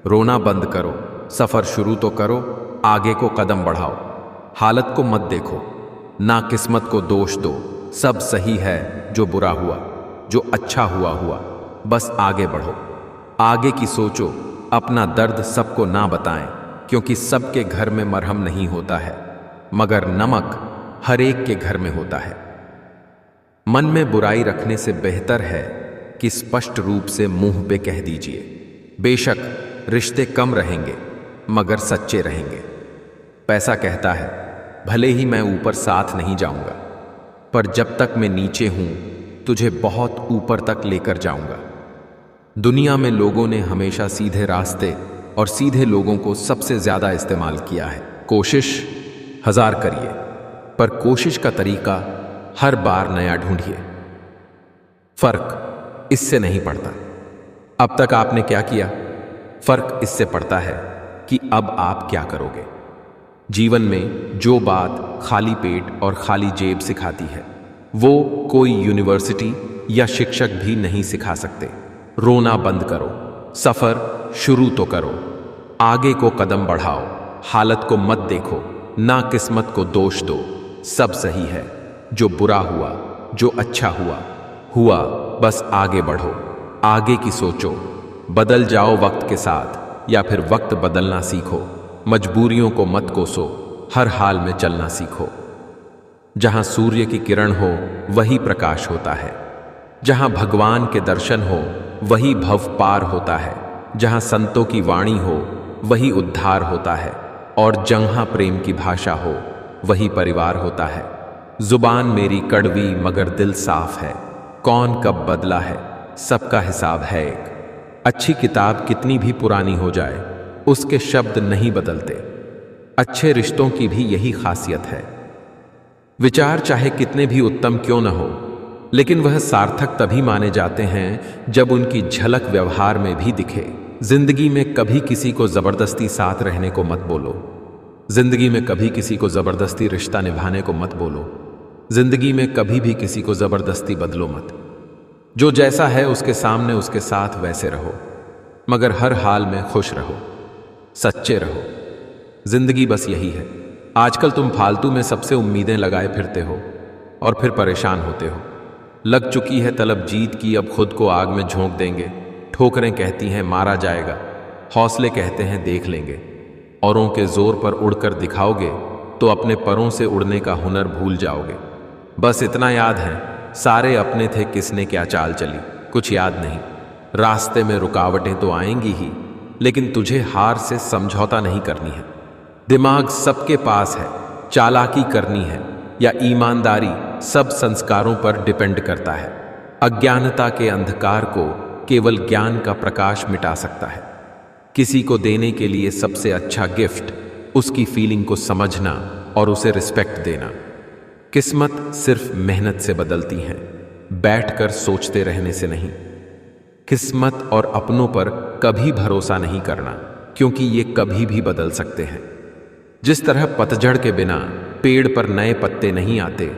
रोना बंद करो, सफर शुरू तो करो, आगे को कदम बढ़ाओ। हालत को मत देखो, ना किस्मत को दोष दो। सब सही है जो बुरा हुआ, जो अच्छा हुआ हुआ, बस आगे बढ़ो। आगे की सोचो, अपना दर्द सबको ना बताएं, क्योंकि सबके घर में मरहम नहीं होता है, मगर नमक हर एक के घर में होता है। मन में बुराई रखने से बेहतर है कि स्पष्ट रूप से मुंह पे कह दीजिए। बेशक रिश्ते कम रहेंगे मगर सच्चे रहेंगे। पैसा कहता है भले ही मैं ऊपर साथ नहीं जाऊंगा, पर जब तक मैं नीचे हूं तुझे बहुत ऊपर तक लेकर जाऊंगा। दुनिया में लोगों ने हमेशा सीधे रास्ते और सीधे लोगों को सबसे ज्यादा इस्तेमाल किया है। कोशिश 1000 करिए, पर कोशिश का तरीका हर बार नया ढूंढिए। फर्क इससे नहीं पड़ता अब तक आपने क्या किया, फर्क इससे पड़ता है कि अब आप क्या करोगे। जीवन में जो बात खाली पेट और खाली जेब सिखाती है, वो कोई यूनिवर्सिटी या शिक्षक भी नहीं सिखा सकते। रोना बंद करो, सफर शुरू तो करो, आगे को कदम बढ़ाओ। हालत को मत देखो, ना किस्मत को दोष दो। सब सही है, जो बुरा हुआ, जो अच्छा हुआ, बस आगे बढ़ो। आगे की सोचो, बदल जाओ वक्त के साथ, या फिर वक्त बदलना सीखो। मजबूरियों को मत कोसो, हर हाल में चलना सीखो। जहां सूर्य की किरण हो वही प्रकाश होता है, जहां भगवान के दर्शन हो वही भव पार होता है, जहां संतों की वाणी हो वही उद्धार होता है, और जहां प्रेम की भाषा हो वही परिवार होता है। जुबान मेरी कड़वी मगर दिल साफ है, कौन कब बदला है सबका हिसाब है एक। अच्छी किताब कितनी भी पुरानी हो जाए, उसके शब्द नहीं बदलते। अच्छे रिश्तों की भी यही खासियत है। विचार चाहे कितने भी उत्तम क्यों न हो, लेकिन वह सार्थक तभी माने जाते हैं जब उनकी झलक व्यवहार में भी दिखे। जिंदगी में कभी किसी को जबरदस्ती साथ रहने को मत बोलो। जिंदगी में कभी किसी को जबरदस्ती रिश्ता निभाने को मत बोलो। जिंदगी में कभी भी किसी को जबरदस्ती बदलो मत। जो जैसा है उसके सामने उसके साथ वैसे रहो, मगर हर हाल में खुश रहो, सच्चे रहो। जिंदगी बस यही है। आजकल तुम फालतू में सबसे उम्मीदें लगाए फिरते हो और फिर परेशान होते हो। लग चुकी है तलब जीत की, अब खुद को आग में झोंक देंगे। ठोकरें कहती हैं मारा जाएगा, हौसले कहते हैं देख लेंगे। औरों के जोर पर उड़कर दिखाओगे तो अपने परों से उड़ने का हुनर भूल जाओगे। बस इतना याद है, सारे अपने थे किसने क्या चाल चली, कुछ याद नहीं। रास्ते में रुकावटें तो आएंगी ही, लेकिन तुझे हार से समझौता नहीं करनी है। दिमाग सबके पास है, चालाकी करनी है या ईमानदारी सब संस्कारों पर डिपेंड करता है। अज्ञानता के अंधकार को केवल ज्ञान का प्रकाश मिटा सकता है। किसी को देने के लिए सबसे अच्छा गिफ्ट उसकी फीलिंग को समझना और उसे रिस्पेक्ट देना। किस्मत सिर्फ मेहनत से बदलती है, बैठकर सोचते रहने से नहीं। किस्मत और अपनों पर कभी भरोसा नहीं करना, क्योंकि ये कभी भी बदल सकते हैं। जिस तरह पतझड़ के बिना पेड़ पर नए पत्ते नहीं आते,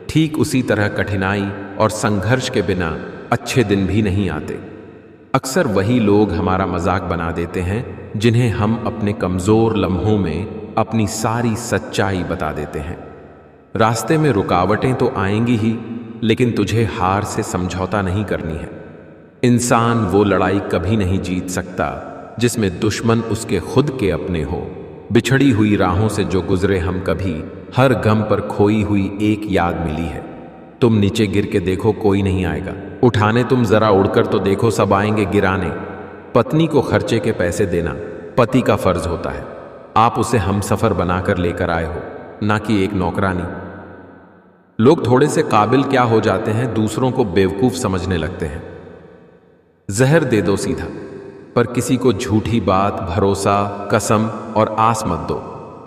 ठीक उसी तरह कठिनाई और संघर्ष के बिना अच्छे दिन भी नहीं आते। अक्सर वही लोग हमारा मजाक बना देते हैं जिन्हें हम अपने कमजोर लम्हों में अपनी सारी सच्चाई बता देते हैं। रास्ते में रुकावटें तो आएंगी ही, लेकिन तुझे हार से समझौता नहीं करनी है। इंसान वो लड़ाई कभी नहीं जीत सकता जिसमें दुश्मन उसके खुद के अपने हो। बिछड़ी हुई राहों से जो गुजरे हम कभी, हर गम पर खोई हुई एक याद मिली है। तुम नीचे गिर के देखो कोई नहीं आएगा उठाने, तुम जरा उड़कर तो देखो सब आएंगे गिराने। पत्नी को खर्चे के पैसे देना पति का फर्ज होता है। आप उसे हमसफर बनाकर लेकर आए हो, ना कि एक नौकरानी। लोग थोड़े से काबिल क्या हो जाते हैं, दूसरों को बेवकूफ समझने लगते हैं। जहर दे दो सीधा, पर किसी को झूठी बात, भरोसा, कसम और आस मत दो।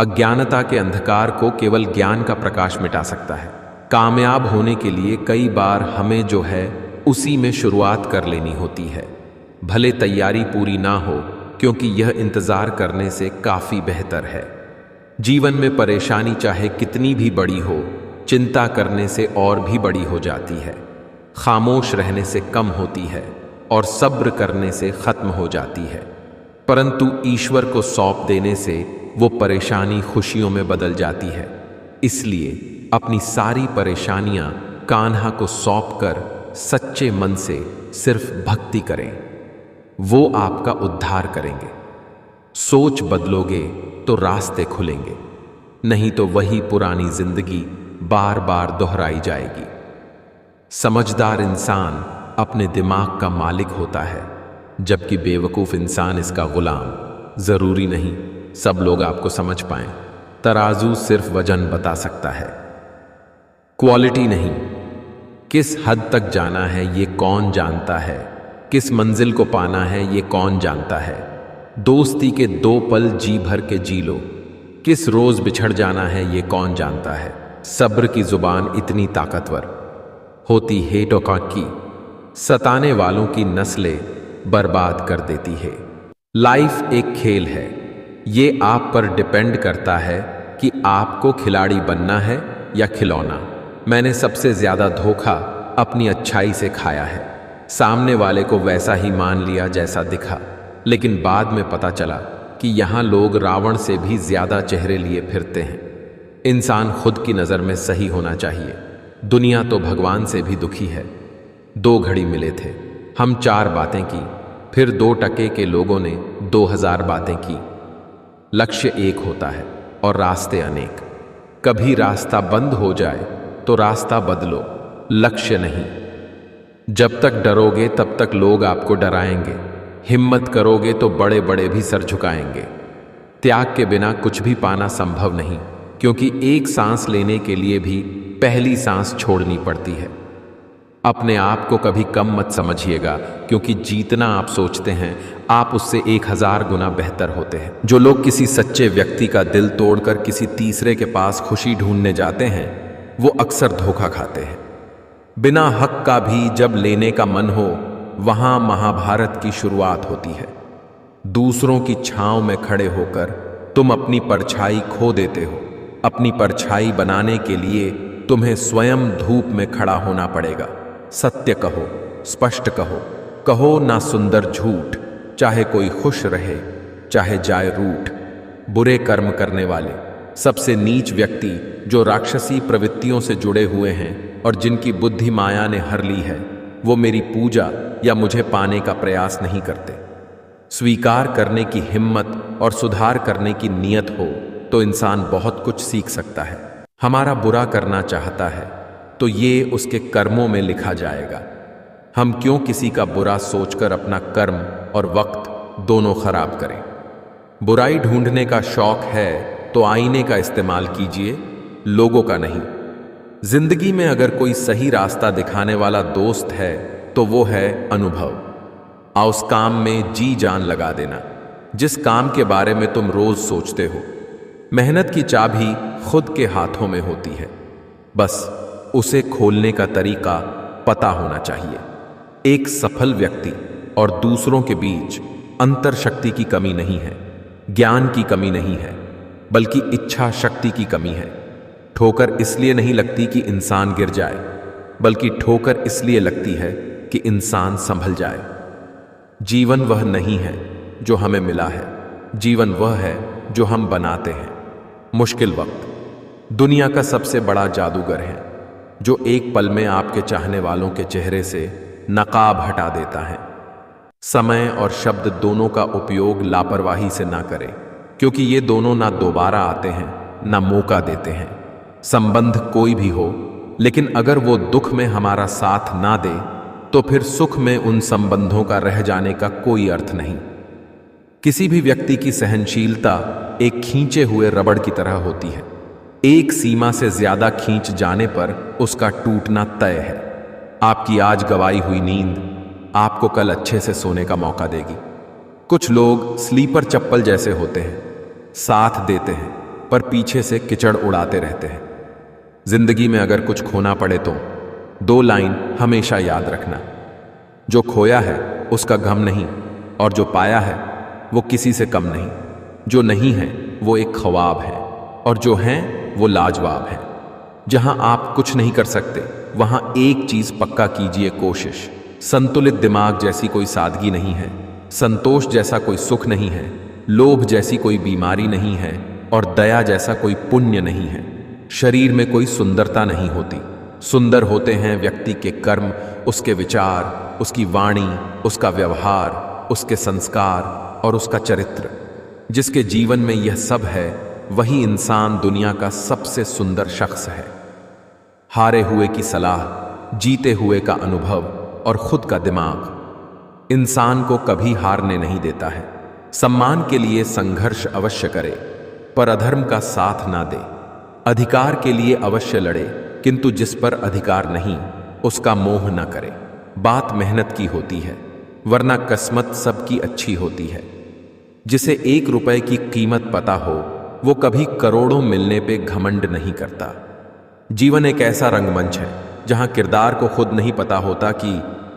अज्ञानता के अंधकार को केवल ज्ञान का प्रकाश मिटा सकता है। कामयाब होने के लिए कई बार हमें जो है उसी में शुरुआत कर लेनी होती है, भले तैयारी पूरी ना हो, क्योंकि यह इंतजार करने से काफी बेहतर है। जीवन में परेशानी चाहे कितनी भी बड़ी हो, चिंता करने से और भी बड़ी हो जाती है, खामोश रहने से कम होती है और सब्र करने से खत्म हो जाती है। परंतु ईश्वर को सौंप देने से वो परेशानी खुशियों में बदल जाती है। इसलिए अपनी सारी परेशानियां कान्हा को सौंप कर सच्चे मन से सिर्फ भक्ति करें, वो आपका उद्धार करेंगे। सोच बदलोगे तो रास्ते खुलेंगे, नहीं तो वही पुरानी जिंदगी बार बार दोहराई जाएगी। समझदार इंसान अपने दिमाग का मालिक होता है, जबकि बेवकूफ इंसान इसका गुलाम। जरूरी नहीं सब लोग आपको समझ पाएं, तराजू सिर्फ वजन बता सकता है, क्वालिटी नहीं। किस हद तक जाना है ये कौन जानता है, किस मंजिल को पाना है ये कौन जानता है। दोस्ती के 2 पल जी भर के जी लो, किस रोज बिछड़ जाना है ये कौन जानता है। सब्र की जुबान इतनी ताकतवर होती है टोका की, सताने वालों की नस्लें बर्बाद कर देती है। लाइफ एक खेल है, ये आप पर डिपेंड करता है कि आपको खिलाड़ी बनना है या खिलौना। मैंने सबसे ज्यादा धोखा अपनी अच्छाई से खाया है। सामने वाले को वैसा ही मान लिया जैसा दिखा, लेकिन बाद में पता चला कि यहाँ लोग रावण से भी ज्यादा चेहरे लिए फिरते हैं। इंसान खुद की नज़र में सही होना चाहिए। दुनिया तो भगवान से भी दुखी है। 2 घड़ी मिले थे, हम 4 बातें की, फिर 2 टके के लोगों ने 2000 बातें की। लक्ष्य एक होता है और रास्ते अनेक। कभी रास्ता बंद हो जाए तो रास्ता बदलो, लक्ष्य नहीं। जब तक डरोगे तब तक लोग आपको डराएंगे, हिम्मत करोगे तो बड़े बड़े भी सर झुकाएंगे। त्याग के बिना कुछ भी पाना संभव नहीं, क्योंकि एक सांस लेने के लिए भी पहली सांस छोड़नी पड़ती है। अपने आप को कभी कम मत समझिएगा, क्योंकि जितना आप सोचते हैं आप उससे 1000 गुना बेहतर होते हैं। जो लोग किसी सच्चे व्यक्ति का दिल तोड़कर किसी तीसरे के पास खुशी ढूंढने जाते हैं, वो अक्सर धोखा खाते हैं। बिना हक का भी जब लेने का मन हो, वहां महाभारत की शुरुआत होती है। दूसरों की छांव में खड़े होकर तुम अपनी परछाई खो देते हो। अपनी परछाई बनाने के लिए तुम्हें स्वयं धूप में खड़ा होना पड़ेगा। सत्य कहो, स्पष्ट कहो, कहो ना सुंदर झूठ, चाहे कोई खुश रहे चाहे जाए रूठ। बुरे कर्म करने वाले, सबसे नीच व्यक्ति जो राक्षसी प्रवृत्तियों से जुड़े हुए हैं और जिनकी बुद्धि माया ने हर ली है, वो मेरी पूजा या मुझे पाने का प्रयास नहीं करते। स्वीकार करने की हिम्मत और सुधार करने की नीयत हो तो इंसान बहुत कुछ सीख सकता है। हमारा बुरा करना चाहता है तो ये उसके कर्मों में लिखा जाएगा। हम क्यों किसी का बुरा सोचकर अपना कर्म और वक्त दोनों खराब करें। बुराई ढूंढने का शौक है तो आईने का इस्तेमाल कीजिए, लोगों का नहीं। जिंदगी में अगर कोई सही रास्ता दिखाने वाला दोस्त है तो वो है अनुभव। आ उस काम में जी जान लगा देना जिस काम के बारे में तुम रोज सोचते हो। मेहनत की चाबी खुद के हाथों में होती है, बस उसे खोलने का तरीका पता होना चाहिए। एक सफल व्यक्ति और दूसरों के बीच अंतर शक्ति की कमी नहीं है, ज्ञान की कमी नहीं है, बल्कि इच्छा शक्ति की कमी है। ठोकर इसलिए नहीं लगती कि इंसान गिर जाए, बल्कि ठोकर इसलिए लगती है कि इंसान संभल जाए। जीवन वह नहीं है जो हमें मिला है, जीवन वह है जो हम बनाते हैं। मुश्किल वक्त दुनिया का सबसे बड़ा जादूगर है, जो एक पल में आपके चाहने वालों के चेहरे से नकाब हटा देता है। समय और शब्द दोनों का उपयोग लापरवाही से ना करें, क्योंकि ये दोनों ना दोबारा आते हैं ना मौका देते हैं। संबंध कोई भी हो, लेकिन अगर वो दुख में हमारा साथ ना दे तो फिर सुख में उन संबंधों का रह जाने का कोई अर्थ नहीं। किसी भी व्यक्ति की सहनशीलता एक खींचे हुए रबड़ की तरह होती है। एक सीमा से ज्यादा खींच जाने पर उसका टूटना तय है। आपकी आज गवाई हुई नींद आपको कल अच्छे से सोने का मौका देगी। कुछ लोग स्लीपर चप्पल जैसे होते हैं, साथ देते हैं पर पीछे से कीचड़ उड़ाते रहते हैं। जिंदगी में अगर कुछ खोना पड़े तो 2 लाइन हमेशा याद रखना, जो खोया है उसका गम नहीं, और जो पाया है वो किसी से कम नहीं। जो नहीं है वो एक ख्वाब है, और जो हैं वो लाजवाब है। जहां आप कुछ नहीं कर सकते वहां एक चीज पक्का कीजिए, कोशिश। संतुलित दिमाग जैसी कोई सादगी नहीं है, संतोष जैसा कोई सुख नहीं है, लोभ जैसी कोई बीमारी नहीं है, और दया जैसा कोई पुण्य नहीं है। शरीर में कोई सुंदरता नहीं होती, सुंदर होते हैं व्यक्ति के कर्म, उसके विचार, उसकी वाणी, उसका व्यवहार, उसके संस्कार और उसका चरित्र। जिसके जीवन में यह सब है वही इंसान दुनिया का सबसे सुंदर शख्स है। हारे हुए की सलाह, जीते हुए का अनुभव और खुद का दिमाग इंसान को कभी हारने नहीं देता है। सम्मान के लिए संघर्ष अवश्य करे पर अधर्म का साथ ना दे। अधिकार के लिए अवश्य लड़े किंतु जिस पर अधिकार नहीं उसका मोह न करे। बात मेहनत की होती है वरना किस्मत सबकी अच्छी होती है। जिसे 1 रुपए की कीमत पता हो वो कभी करोड़ों मिलने पे घमंड नहीं करता। जीवन एक ऐसा रंगमंच है जहां किरदार को खुद नहीं पता होता कि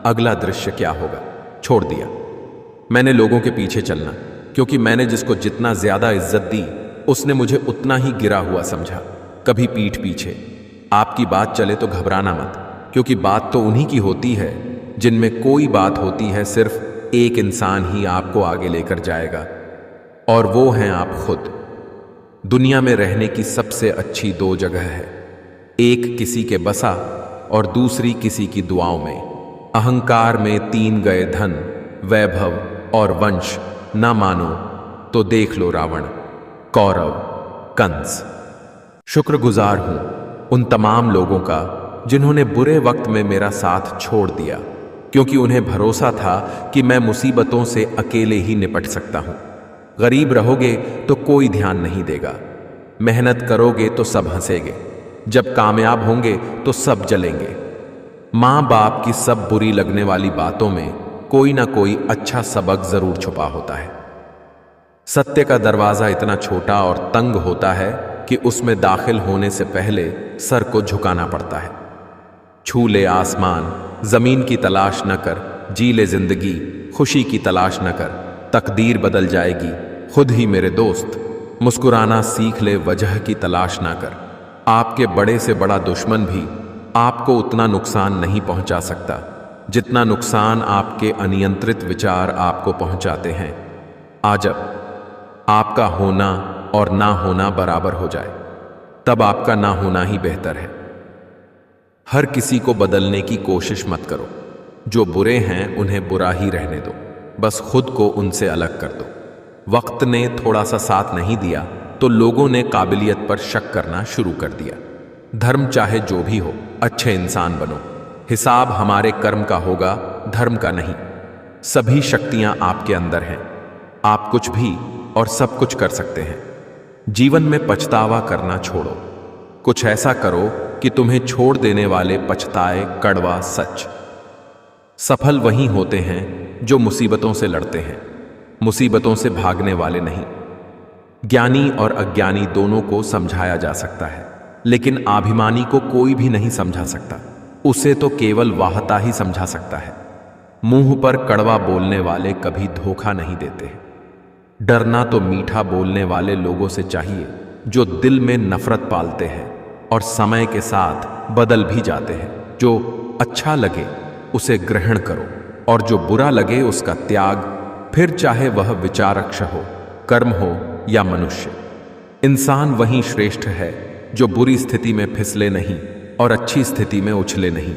अगला दृश्य क्या होगा। छोड़ दिया मैंने लोगों के पीछे चलना, क्योंकि मैंने जिसको जितना ज्यादा इज्जत दी उसने मुझे उतना ही गिरा हुआ समझा। कभी पीठ पीछे। आपकी बात चले तो घबराना मत, क्योंकि बात तो उन्हीं की होती है जिनमें कोई बात होती है। सिर्फ एक इंसान ही आपको आगे लेकर जाएगा और वो हैं आप खुद। दुनिया में रहने की सबसे अच्छी 2 जगह है, एक किसी के बसा और दूसरी किसी की दुआओं में। अहंकार में 3 गए धन, वैभव और वंश। ना मानो तो देख लो रावण, कौरव, कंस। शुक्रगुजार हूं उन तमाम लोगों का जिन्होंने बुरे वक्त में मेरा साथ छोड़ दिया, क्योंकि उन्हें भरोसा था कि मैं मुसीबतों से अकेले ही निपट सकता हूं। गरीब रहोगे तो कोई ध्यान नहीं देगा, मेहनत करोगे तो सब हंसेंगे, जब कामयाब होंगे तो सब जलेंगे। माँ बाप की सब बुरी लगने वाली बातों में कोई ना कोई अच्छा सबक जरूर छुपा होता है। सत्य का दरवाजा इतना छोटा और तंग होता है कि उसमें दाखिल होने से पहले सर को झुकाना पड़ता है। छू ले आसमान, जमीन की तलाश न कर, जी ले जिंदगी, खुशी की तलाश न कर, तकदीर बदल जाएगी खुद ही मेरे दोस्त। मुस्कुराना सीख ले, वजह की तलाश ना कर। आपके बड़े से बड़ा दुश्मन भी आपको उतना नुकसान नहीं पहुंचा सकता जितना नुकसान आपके अनियंत्रित विचार आपको पहुंचाते हैं। जब आपका होना और ना होना बराबर हो जाए तब आपका ना होना ही बेहतर है। हर किसी को बदलने की कोशिश मत करो, जो बुरे हैं उन्हें बुरा ही रहने दो, बस खुद को उनसे अलग कर दो। वक्त ने थोड़ा सा साथ नहीं दिया तो लोगों ने काबिलियत पर शक करना शुरू कर दिया। धर्म चाहे जो भी हो, अच्छे इंसान बनो। हिसाब हमारे कर्म का होगा, धर्म का नहीं। सभी शक्तियां आपके अंदर हैं, आप कुछ भी और सब कुछ कर सकते हैं। जीवन में पछतावा करना छोड़ो, कुछ ऐसा करो कि तुम्हें छोड़ देने वाले पछताए। कड़वा सच। सफल वही होते हैं जो मुसीबतों से लड़ते हैं, मुसीबतों से भागने वाले नहीं। ज्ञानी और अज्ञानी दोनों को समझाया जा सकता है, लेकिन अभिमानी को कोई भी नहीं समझा सकता, उसे तो केवल वाहता ही समझा सकता है। मुंह पर कड़वा बोलने वाले कभी धोखा नहीं देते। डरना तो मीठा बोलने वाले लोगों से चाहिए जो दिल में नफरत पालते हैं और समय के साथ बदल भी जाते हैं। जो अच्छा लगे उसे ग्रहण करो और जो बुरा लगे उसका त्याग, फिर चाहे वह विचारक्ष हो, कर्म हो या मनुष्य। इंसान वही श्रेष्ठ है जो बुरी स्थिति में फिसले नहीं और अच्छी स्थिति में उछले नहीं।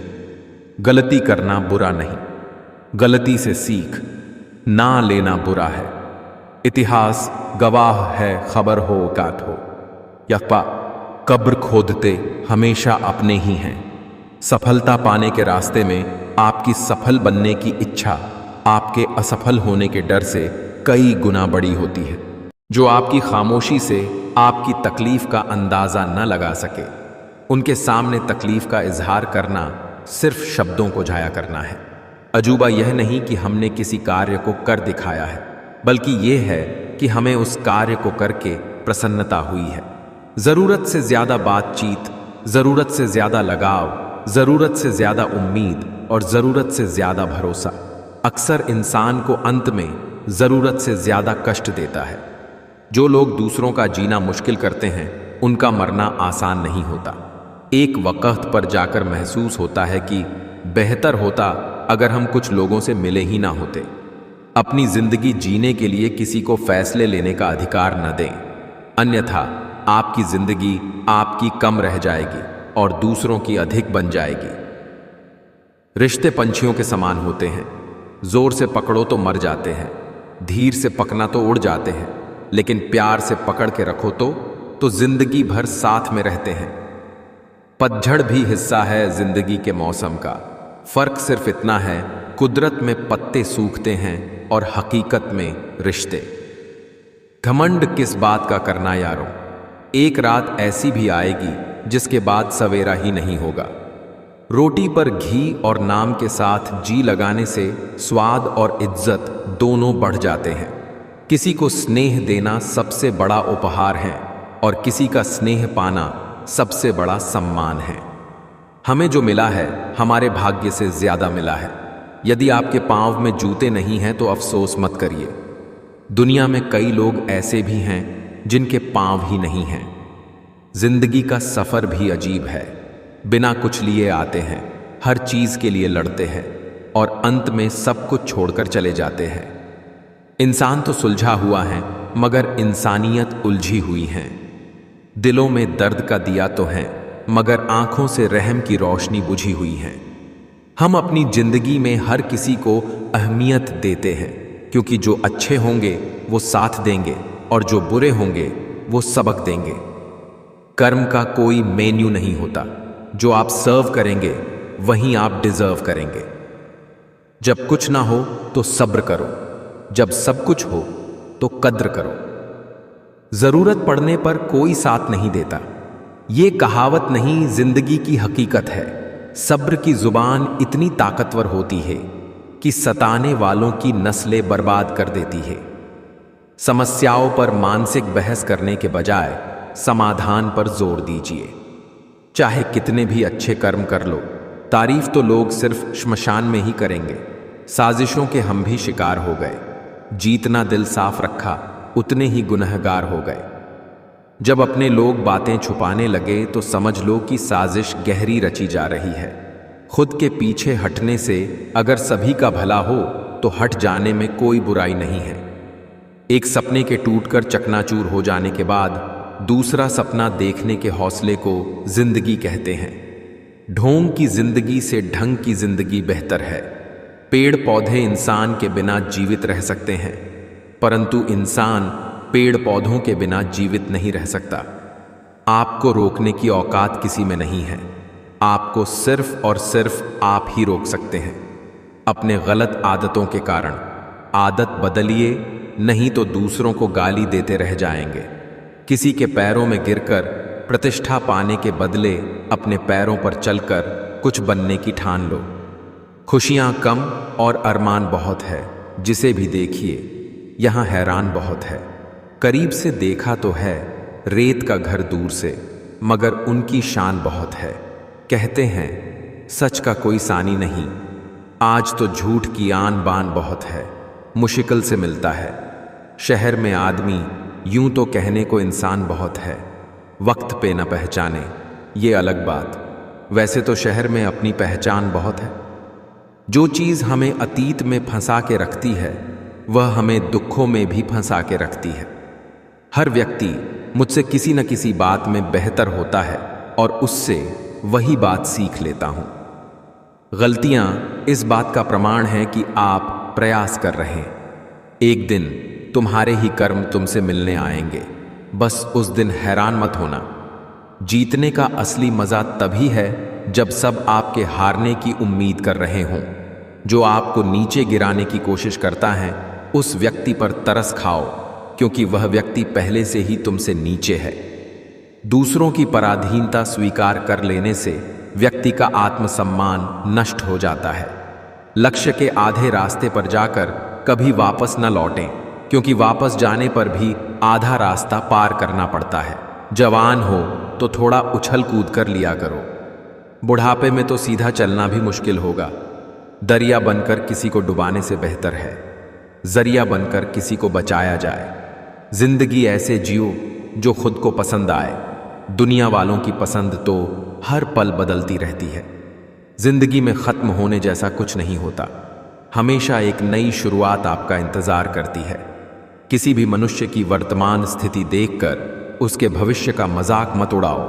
गलती करना बुरा नहीं, गलती से सीख ना लेना बुरा है। इतिहास गवाह है, खबर हो कात हो। यकपा कब्र खोदते हमेशा अपने ही हैं। सफलता पाने के रास्ते में आपकी सफल बनने की इच्छा आपके असफल होने के डर से कई गुना बड़ी होती है। जो आपकी खामोशी से आपकी तकलीफ का अंदाजा न लगा सके। उनके सामने तकलीफ का इजहार करना सिर्फ शब्दों को जाया करना है। अजूबा यह नहीं कि हमने किसी कार्य को कर दिखाया है, बल्कि यह है कि हमें उस कार्य को करके प्रसन्नता हुई है। जरूरत से ज्यादा बातचीत, जरूरत से ज्यादा लगाव, जरूरत से ज्यादा उम्मीद और जरूरत से ज्यादा भरोसा अक्सर इंसान को अंत में जरूरत से ज्यादा कष्ट देता है। जो लोग दूसरों का जीना मुश्किल करते हैं, उनका मरना आसान नहीं होता। एक वक्त पर जाकर महसूस होता है कि बेहतर होता अगर हम कुछ लोगों से मिले ही ना होते। अपनी जिंदगी जीने के लिए किसी को फैसले लेने का अधिकार न दें, अन्यथा आपकी जिंदगी आपकी कम रह जाएगी और दूसरों की अधिक बन जाएगी। रिश्ते पंछियों के समान होते हैं, जोर से पकड़ो तो मर जाते हैं, धीर से पकना तो उड़ जाते हैं, लेकिन प्यार से पकड़ के रखो तो जिंदगी भर साथ में रहते हैं। पतझड़ भी हिस्सा है जिंदगी के मौसम का। फर्क सिर्फ इतना है, कुदरत में पत्ते सूखते हैं और हकीकत में रिश्ते। घमंड किस बात का करना यारों, एक रात ऐसी भी आएगी जिसके बाद सवेरा ही नहीं होगा। रोटी पर घी और नाम के साथ जी लगाने से स्वाद और इज्जत दोनों बढ़ जाते हैं। किसी को स्नेह देना सबसे बड़ा उपहार है और किसी का स्नेह पाना सबसे बड़ा सम्मान है। हमें जो मिला है हमारे भाग्य से ज्यादा मिला है। यदि आपके पांव में जूते नहीं हैं तो अफसोस मत करिए। दुनिया में कई लोग ऐसे भी हैं जिनके पांव ही नहीं हैं। जिंदगी का सफर भी अजीब है। बिना कुछ लिए आते हैं, हर चीज के लिए लड़ते हैं और अंत में सब कुछ छोड़कर चले जाते हैं। इंसान तो सुलझा हुआ है, मगर इंसानियत उलझी हुई है। दिलों में दर्द का दिया तो है, मगर आंखों से रहम की रोशनी बुझी हुई है। हम अपनी जिंदगी में हर किसी को अहमियत देते हैं, क्योंकि जो अच्छे होंगे वो साथ देंगे और जो बुरे होंगे वो सबक देंगे। कर्म का कोई मेन्यू नहीं होता। जो आप सर्व करेंगे वहीं आप डिजर्व करेंगे। जब कुछ ना हो तो सब्र करो, जब सब कुछ हो तो कद्र करो। जरूरत पड़ने पर कोई साथ नहीं देता, ये कहावत नहीं, जिंदगी की हकीकत है। सब्र की जुबान इतनी ताकतवर होती है कि सताने वालों की नस्लें बर्बाद कर देती है। समस्याओं पर मानसिक बहस करने के बजाय समाधान पर जोर दीजिए। चाहे कितने भी अच्छे कर्म कर लो, तारीफ तो लोग सिर्फ श्मशान में ही करेंगे। साजिशों के हम भी शिकार हो गए। जीतना दिल साफ रखा, उतने ही गुनहगार हो गए। जब अपने लोग बातें छुपाने लगे तो समझ लो कि साजिश गहरी रची जा रही है। खुद के पीछे हटने से अगर सभी का भला हो तो हट जाने में कोई बुराई नहीं है। एक सपने के टूटकर चकनाचूर हो जाने के बाद दूसरा सपना देखने के हौसले को जिंदगी कहते हैं। ढोंग की जिंदगी से ढंग की जिंदगी बेहतर है। पेड़ पौधे इंसान के बिना जीवित रह सकते हैं, परंतु इंसान पेड़ पौधों के बिना जीवित नहीं रह सकता। आपको रोकने की औकात किसी में नहीं है। आपको सिर्फ और सिर्फ आप ही रोक सकते हैं, अपने गलत आदतों के कारण। आदत बदलिए, नहीं तो दूसरों को गाली देते रह जाएंगे। किसी के पैरों में गिरकर प्रतिष्ठा पाने के बदले अपने पैरों पर चलकर कुछ बनने की ठान लो। खुशियां कम और अरमान बहुत है। जिसे भी देखिए यहाँ हैरान बहुत है। करीब से देखा तो है रेत का घर दूर से, मगर उनकी शान बहुत है। कहते हैं सच का कोई सानी नहीं, आज तो झूठ की आन बान बहुत है। मुश्किल से मिलता है शहर में आदमी, यूं तो कहने को इंसान बहुत है। वक्त पे न पहचाने ये अलग बात, वैसे तो शहर में अपनी पहचान बहुत है। जो चीज़ हमें अतीत में फंसा के रखती है वह हमें दुखों में भी फंसा के रखती है। हर व्यक्ति मुझसे किसी न किसी बात में बेहतर होता है और उससे वही बात सीख लेता हूं। गलतियां इस बात का प्रमाण है कि आप प्रयास कर रहे हैं। एक दिन तुम्हारे ही कर्म तुमसे मिलने आएंगे, बस उस दिन हैरान मत होना। जीतने का असली मजा तभी है जब सब आपके हारने की उम्मीद कर रहे हों। जो आपको नीचे गिराने की कोशिश करता है उस व्यक्ति पर तरस खाओ, क्योंकि वह व्यक्ति पहले से ही तुमसे नीचे है। दूसरों की पराधीनता स्वीकार कर लेने से व्यक्ति का आत्मसम्मान नष्ट हो जाता है। लक्ष्य के आधे रास्ते पर जाकर कभी वापस न लौटें, क्योंकि वापस जाने पर भी आधा रास्ता पार करना पड़ता है। जवान हो तो थोड़ा उछल कूद कर लिया करो। बुढ़ापे में तो सीधा चलना भी मुश्किल होगा। दरिया बनकर किसी को डुबाने से बेहतर है जरिया बनकर किसी को बचाया जाए। जिंदगी ऐसे जियो जो खुद को पसंद आए। दुनिया वालों की पसंद तो हर पल बदलती रहती है। जिंदगी में खत्म होने जैसा कुछ नहीं होता। हमेशा एक नई शुरुआत आपका इंतजार करती है। किसी भी मनुष्य की वर्तमान स्थिति देखकर उसके भविष्य का मजाक मत उड़ाओ,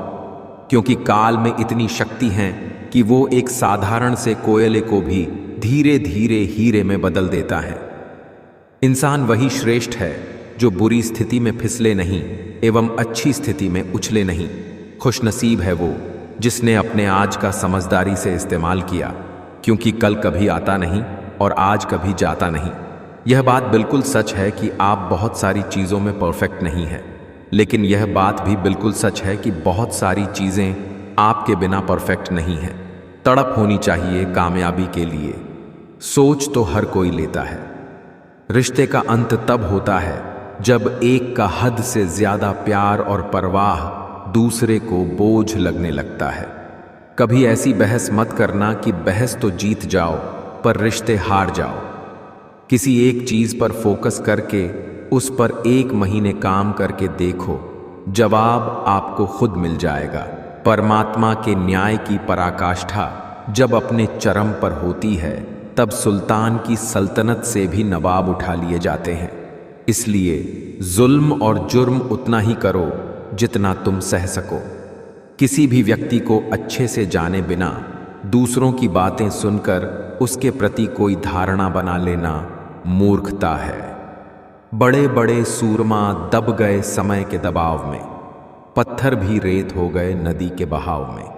क्योंकि काल में इतनी शक्ति है कि वो एक साधारण से कोयले को भी धीरे धीरे हीरे में बदल देता है। इंसान वही श्रेष्ठ है जो बुरी स्थिति में फिसले नहीं एवं अच्छी स्थिति में उछले नहीं। खुशनसीब है वो जिसने अपने आज का समझदारी से इस्तेमाल किया, क्योंकि कल कभी आता नहीं और आज कभी जाता नहीं। यह बात बिल्कुल सच है कि आप बहुत सारी चीज़ों में परफेक्ट नहीं हैं, लेकिन यह बात भी बिल्कुल सच है कि बहुत सारी चीज़ें आपके बिना परफेक्ट नहीं हैं। तड़प होनी चाहिए कामयाबी के लिए। सोच तो हर कोई लेता है। रिश्ते का अंत तब होता है जब एक का हद से ज्यादा प्यार और परवाह दूसरे को बोझ लगने लगता है। कभी ऐसी बहस मत करना कि बहस तो जीत जाओ पर रिश्ते हार जाओ। किसी एक चीज पर फोकस करके उस पर 1 महीने काम करके देखो, जवाब आपको खुद मिल जाएगा। परमात्मा के न्याय की पराकाष्ठा जब अपने चरम पर होती है, तब सुल्तान की सल्तनत से भी नवाब उठा लिए जाते हैं। इसलिए जुल्म और जुर्म उतना ही करो जितना तुम सह सको। किसी भी व्यक्ति को अच्छे से जाने बिना दूसरों की बातें सुनकर उसके प्रति कोई धारणा बना लेना मूर्खता है। बड़े बड़े सूरमा दब गए समय के दबाव में, पत्थर भी रेत हो गए नदी के बहाव में।